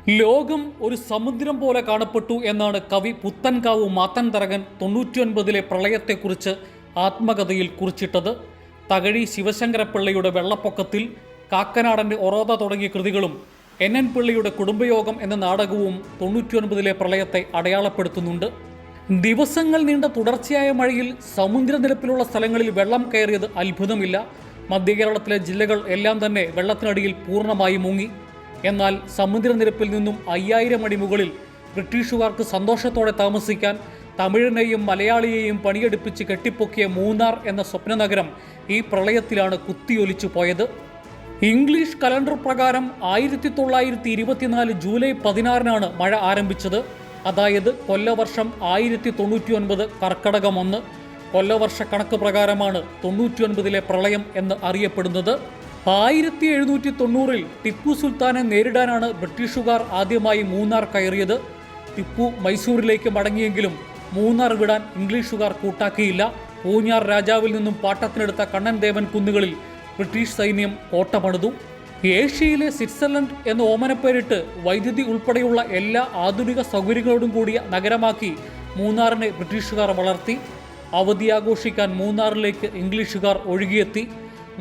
ലോകം ഒരു സമുദ്രം പോലെ കാണപ്പെട്ടു എന്നാണ് കവി പുത്തൻകാവ് മാത്തൻതരകൻ 99-ലെ പ്രളയത്തെക്കുറിച്ച് ആത്മകഥയിൽ കുറിച്ചിട്ടത്. തകഴി ശിവശങ്കരപ്പിള്ളയുടെ വെള്ളപ്പൊക്കത്തിൽ, കാക്കനാടൻ്റെ ഒറോത തുടങ്ങിയ കൃതികളും NN പിള്ളയുടെ കുടുംബയോഗം എന്ന നാടകവും 99-ലെ പ്രളയത്തെ അടയാളപ്പെടുത്തുന്നുണ്ട്. ദിവസങ്ങൾ നീണ്ട തുടർച്ചയായ മഴയിൽ സമുദ്രനിരപ്പിലുള്ള സ്ഥലങ്ങളിൽ വെള്ളം കയറിയത് അത്ഭുതമില്ല. മധ്യകേരളത്തിലെ ജില്ലകൾ എല്ലാം തന്നെ വെള്ളത്തിനടിയിൽ പൂർണ്ണമായി മുങ്ങി. എന്നാൽ സമുദ്രനിരപ്പിൽ നിന്നും 5000 അടി മുകളിൽ ബ്രിട്ടീഷുകാർക്ക് സന്തോഷത്തോടെ താമസിക്കാൻ തമിഴനെയും മലയാളിയെയും പണിയെടുപ്പിച്ച് കെട്ടിപ്പൊക്കിയ മൂന്നാർ എന്ന സ്വപ്നനഗരം ഈ പ്രളയത്തിലാണ് കുത്തിയൊലിച്ചു പോയത്. ഇംഗ്ലീഷ് കലണ്ടർ പ്രകാരം 1924 ജൂലൈ 16-നാണ് മഴ ആരംഭിച്ചത്. അതായത് കൊല്ലവർഷം 1099 കർക്കടകം 1. കൊല്ലവർഷ കണക്ക് പ്രകാരമാണ് 99-ലെ പ്രളയം എന്ന് അറിയപ്പെടുന്നത്. 1790-ൽ ടിപ്പു സുൽത്താനെ നേരിടാനാണ് ബ്രിട്ടീഷുകാർ ആദ്യമായി മൂന്നാർ കയറിയത്. ടിപ്പു മൈസൂരിലേക്ക് മടങ്ങിയെങ്കിലും മൂന്നാർ വിടാൻ ഇംഗ്ലീഷുകാർ കൂട്ടാക്കിയില്ല. പൂഞ്ഞാർ രാജാവിൽ നിന്നും പാട്ടത്തിനെടുത്ത കണ്ണൻ ദേവൻ കുന്നുകളിൽ ബ്രിട്ടീഷ് സൈന്യം കോട്ട പണിതു. ഏഷ്യയിലെ സ്വിറ്റ്സർലൻഡ് എന്ന് ഓമനപ്പേരിട്ട് വൈദ്യുതി ഉൾപ്പെടെയുള്ള എല്ലാ ആധുനിക സൗകര്യങ്ങളോടും കൂടിയ നഗരമാക്കി മൂന്നാറിനെ ബ്രിട്ടീഷുകാർ വളർത്തി. അവധി ആഘോഷിക്കാൻ മൂന്നാറിലേക്ക് ഇംഗ്ലീഷുകാർ ഒഴുകിയെത്തി.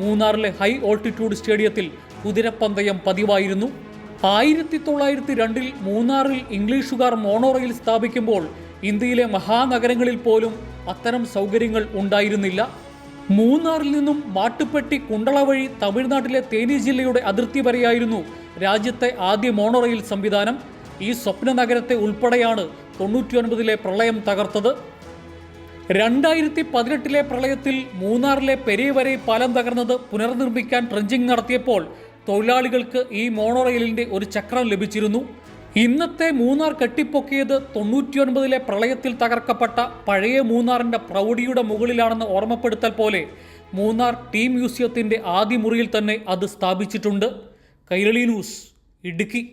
മൂന്നാറിലെ ഹൈ ഓൾട്ടിറ്റ്യൂഡ് സ്റ്റേഡിയത്തിൽ കുതിരപ്പന്തയം പതിവായിരുന്നു. 1902-ൽ മൂന്നാറിൽ ഇംഗ്ലീഷുകാർ മോണോറെയിൽ സ്ഥാപിക്കുമ്പോൾ ഇന്ത്യയിലെ മഹാനഗരങ്ങളിൽ പോലും അത്തരം സൗകര്യങ്ങൾ ഉണ്ടായിരുന്നില്ല. മൂന്നാറിൽ നിന്നും മാട്ടുപ്പെട്ടി കുണ്ടള വഴി തമിഴ്നാട്ടിലെ തേനി ജില്ലയുടെ അതിർത്തി വരെയായിരുന്നു രാജ്യത്തെ ആദ്യ മോണോറെയിൽ സംവിധാനം. ഈ സ്വപ്ന നഗരത്തെ ഉൾപ്പെടെയാണ് 99-ലെ പ്രളയം തകർത്തത്. 2018-ലെ പ്രളയത്തിൽ മൂന്നാറിലെ പെരിയവരൈ പാലം തകർന്നത് പുനർനിർമ്മിക്കാൻ ട്രെഞ്ചിങ് നടത്തിയപ്പോൾ തൊഴിലാളികൾക്ക് ഈ മോണോറെയിലിൻ്റെ ഒരു ചക്രം ലഭിച്ചിരുന്നു. ഇന്നത്തെ മൂന്നാർ കെട്ടിപ്പൊക്കിയത് 99-ലെ പ്രളയത്തിൽ തകർക്കപ്പെട്ട പഴയ മൂന്നാറിൻ്റെ പ്രൗഢിയുടെ മുകളിലാണെന്ന് ഓർമ്മപ്പെടുത്തൽ പോലെ മൂന്നാർ ടീം മ്യൂസിയത്തിൻ്റെ ആദ്യ മുറിയിൽ തന്നെ അത് സ്ഥാപിച്ചിട്ടുണ്ട്. കൈരളി ന്യൂസ്, ഇടുക്കി.